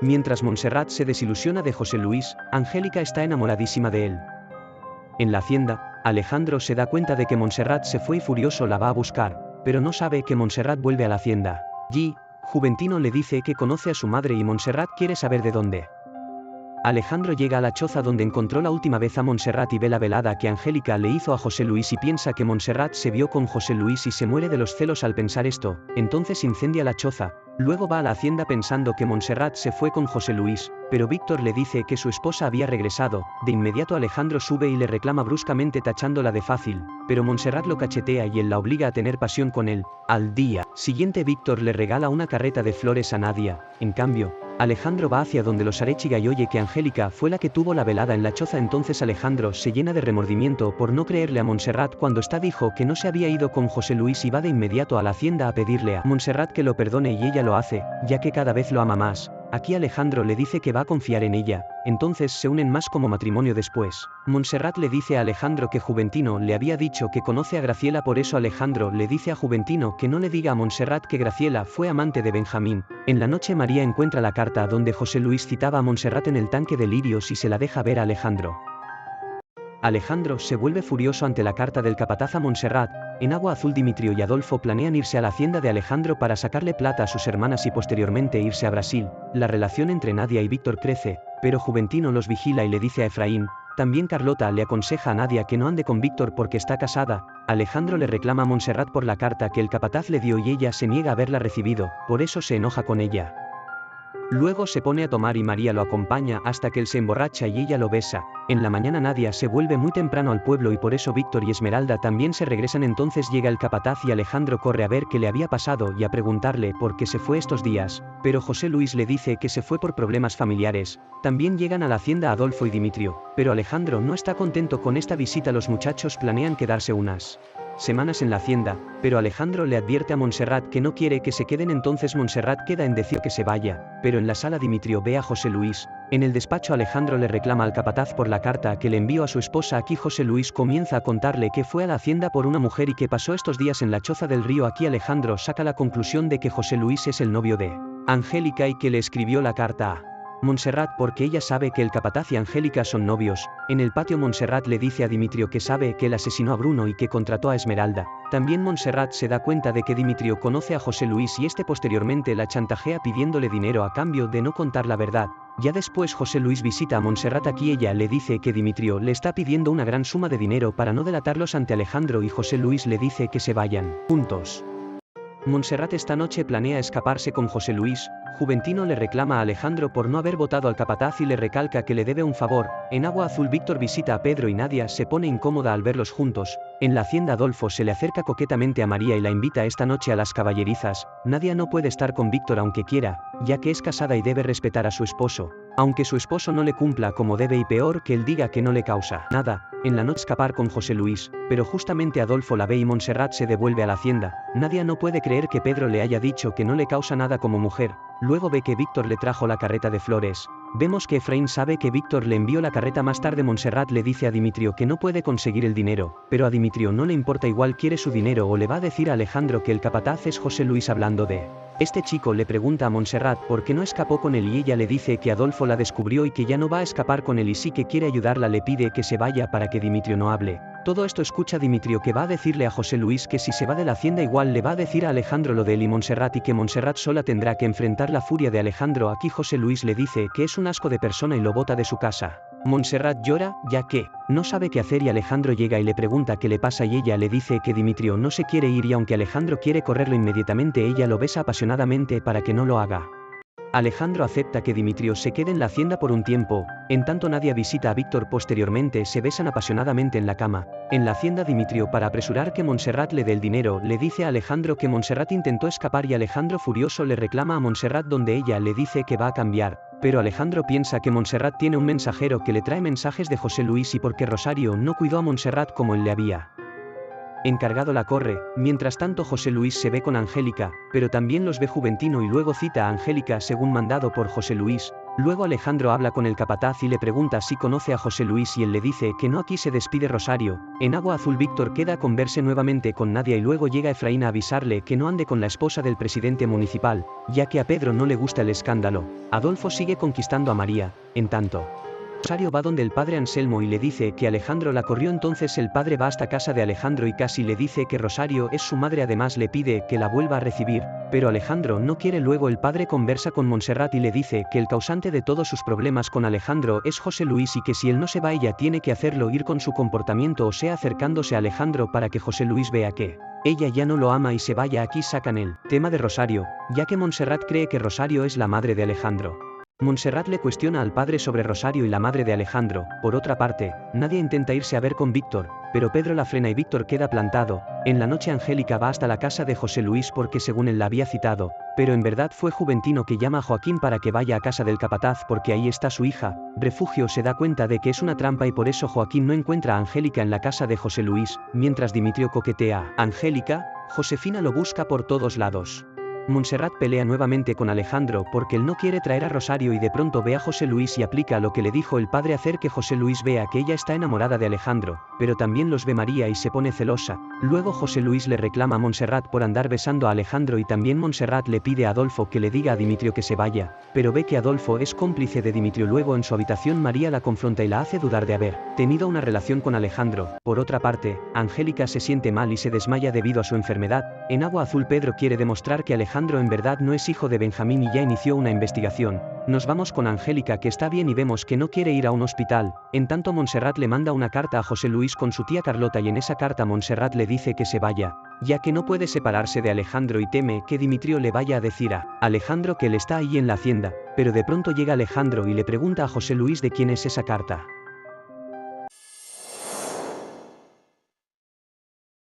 Mientras Montserrat se desilusiona de José Luis, Angélica está enamoradísima de él. En la hacienda, Alejandro se da cuenta de que Montserrat se fue y furioso la va a buscar, pero no sabe que Montserrat vuelve a la hacienda. Allí, Juventino le dice que conoce a su madre y Montserrat quiere saber de dónde. Alejandro llega a la choza donde encontró la última vez a Montserrat y ve la velada que Angélica le hizo a José Luis y piensa que Montserrat se vio con José Luis y se muere de los celos al pensar esto, entonces incendia la choza, luego va a la hacienda pensando que Montserrat se fue con José Luis, pero Víctor le dice que su esposa había regresado, de inmediato Alejandro sube y le reclama bruscamente tachándola de fácil, pero Montserrat lo cachetea y él la obliga a tener pasión con él. Al día siguiente Víctor le regala una carreta de flores a Nadia, en cambio, Alejandro va hacia donde los Arechiga y oye que Angélica fue la que tuvo la velada en la choza, entonces Alejandro se llena de remordimiento por no creerle a Montserrat cuando esta dijo que no se había ido con José Luis y va de inmediato a la hacienda a pedirle a Montserrat que lo perdone y ella lo hace, ya que cada vez lo ama más. Aquí Alejandro le dice que va a confiar en ella, entonces se unen más como matrimonio después. Montserrat le dice a Alejandro que Juventino le había dicho que conoce a Graciela, por eso Alejandro le dice a Juventino que no le diga a Montserrat que Graciela fue amante de Benjamín. En la noche María encuentra la carta donde José Luis citaba a Montserrat en el tanque de lirios y se la deja ver a Alejandro. Alejandro se vuelve furioso ante la carta del capataz a Montserrat. En Agua Azul Dimitrio y Adolfo planean irse a la hacienda de Alejandro para sacarle plata a sus hermanas y posteriormente irse a Brasil. La relación entre Nadia y Víctor crece, pero Juventino los vigila y le dice a Efraín. También Carlota le aconseja a Nadia que no ande con Víctor porque está casada. Alejandro le reclama a Montserrat por la carta que el capataz le dio y ella se niega a haberla recibido, por eso se enoja con ella. Luego se pone a tomar y María lo acompaña hasta que él se emborracha y ella lo besa. En la mañana Nadia se vuelve muy temprano al pueblo y por eso Víctor y Esmeralda también se regresan, entonces llega el capataz y Alejandro corre a ver qué le había pasado y a preguntarle por qué se fue estos días, pero José Luis le dice que se fue por problemas familiares. También llegan a la hacienda Adolfo y Dimitrio, pero Alejandro no está contento con esta visita. Los muchachos planean quedarse unas semanas en la hacienda, pero Alejandro le advierte a Montserrat que no quiere que se queden, entonces Montserrat queda en decir que se vaya, pero en la sala Dimitrio ve a José Luis. En el despacho Alejandro le reclama al capataz por la carta que le envió a su esposa. Aquí José Luis comienza a contarle que fue a la hacienda por una mujer y que pasó estos días en la choza del río. Aquí Alejandro saca la conclusión de que José Luis es el novio de Angélica y que le escribió la carta a Montserrat porque ella sabe que el capataz y Angélica son novios. En el patio Montserrat le dice a Dimitrio que sabe que él asesinó a Bruno y que contrató a Esmeralda. También Montserrat se da cuenta de que Dimitrio conoce a José Luis y este posteriormente la chantajea pidiéndole dinero a cambio de no contar la verdad. Ya después José Luis visita a Montserrat, aquí ella le dice que Dimitrio le está pidiendo una gran suma de dinero para no delatarlos ante Alejandro y José Luis le dice que se vayan juntos. Montserrat esta noche planea escaparse con José Luis. Juventino le reclama a Alejandro por no haber votado al capataz y le recalca que le debe un favor. En Agua Azul Víctor visita a Pedro y Nadia se pone incómoda al verlos juntos. En la hacienda Adolfo se le acerca coquetamente a María y la invita esta noche a las caballerizas. Nadia no puede estar con Víctor aunque quiera, ya que es casada y debe respetar a su esposo, aunque su esposo no le cumpla como debe y peor que él diga que no le causa nada. En la noche escapar con José Luis, pero justamente Adolfo la ve y Montserrat se devuelve a la hacienda. Nadia no puede creer que Pedro le haya dicho que no le causa nada como mujer. Luego ve que Víctor le trajo la carreta de flores. Vemos que Efraín sabe que Víctor le envió la carreta. Más tarde Montserrat le dice a Dimitrio que no puede conseguir el dinero, pero a Dimitrio no le importa, igual quiere su dinero o le va a decir a Alejandro que el capataz es José Luis. Hablando de este chico le pregunta a Montserrat por qué no escapó con él y ella le dice que Adolfo la descubrió y que ya no va a escapar con él y sí que quiere ayudarla, le pide que se vaya para que Dimitrio no hable. Todo esto escucha Dimitrio que va a decirle a José Luis que si se va de la hacienda igual le va a decir a Alejandro lo de él y Montserrat y que Montserrat sola tendrá que enfrentar la furia de Alejandro. Aquí José Luis le dice que es un asco de persona y lo bota de su casa. Montserrat llora, ya que no sabe qué hacer y Alejandro llega y le pregunta qué le pasa y ella le dice que Dimitrio no se quiere ir y aunque Alejandro quiere correrlo inmediatamente ella lo besa apasionadamente para que no lo haga. Alejandro acepta que Dimitrio se quede en la hacienda por un tiempo, en tanto Nadia visita a Víctor, posteriormente se besan apasionadamente en la cama. En la hacienda Dimitrio, para apresurar que Montserrat le dé el dinero, le dice a Alejandro que Montserrat intentó escapar y Alejandro furioso le reclama a Montserrat donde ella le dice que va a cambiar, pero Alejandro piensa que Montserrat tiene un mensajero que le trae mensajes de José Luis y porque Rosario no cuidó a Montserrat como él le había encargado la corre. Mientras tanto José Luis se ve con Angélica, pero también los ve Juventino y luego cita a Angélica según mandado por José Luis. Luego Alejandro habla con el capataz y le pregunta si conoce a José Luis y él le dice que no. Aquí se despide Rosario. En Agua Azul Víctor queda con verse nuevamente con Nadia y luego llega Efraín a avisarle que no ande con la esposa del presidente municipal, ya que a Pedro no le gusta el escándalo. Adolfo sigue conquistando a María, en tanto. Rosario va donde el padre Anselmo y le dice que Alejandro la corrió. Entonces el padre va hasta casa de Alejandro y casi le dice que Rosario es su madre, además le pide que la vuelva a recibir, pero Alejandro no quiere. Luego el padre conversa con Montserrat y le dice que el causante de todos sus problemas con Alejandro es José Luis y que si él no se va ella tiene que hacerlo ir con su comportamiento, o sea acercándose a Alejandro para que José Luis vea que ella ya no lo ama y se vaya. Aquí sacan el tema de Rosario, ya que Montserrat cree que Rosario es la madre de Alejandro. Montserrat le cuestiona al padre sobre Rosario y la madre de Alejandro. Por otra parte, Nadia intenta irse a ver con Víctor, pero Pedro la frena y Víctor queda plantado. En la noche Angélica va hasta la casa de José Luis porque según él la había citado, pero en verdad fue Juventino que llama a Joaquín para que vaya a casa del capataz porque ahí está su hija. Refugio se da cuenta de que es una trampa y por eso Joaquín no encuentra a Angélica en la casa de José Luis. Mientras Dimitrio coquetea a Angélica, Josefina lo busca por todos lados. Montserrat pelea nuevamente con Alejandro porque él no quiere traer a Rosario y de pronto ve a José Luis y aplica lo que le dijo el padre, hacer que José Luis vea que ella está enamorada de Alejandro, pero también los ve María y se pone celosa. Luego José Luis le reclama a Montserrat por andar besando a Alejandro y también Montserrat le pide a Adolfo que le diga a Dimitrio que se vaya, pero ve que Adolfo es cómplice de Dimitrio. Luego en su habitación María la confronta y la hace dudar de haber tenido una relación con Alejandro. Por otra parte, Angélica se siente mal y se desmaya debido a su enfermedad. En Agua Azul Pedro quiere demostrar que Alejandro en verdad no es hijo de Benjamín y ya inició una investigación. Nos vamos con Angélica que está bien y vemos que no quiere ir a un hospital. En tanto Montserrat le manda una carta a José Luis con su tía Carlota y en esa carta Montserrat le dice que se vaya, ya que no puede separarse de Alejandro y teme que Dimitrio le vaya a decir a Alejandro que él está ahí en la hacienda, pero de pronto llega Alejandro y le pregunta a José Luis de quién es esa carta.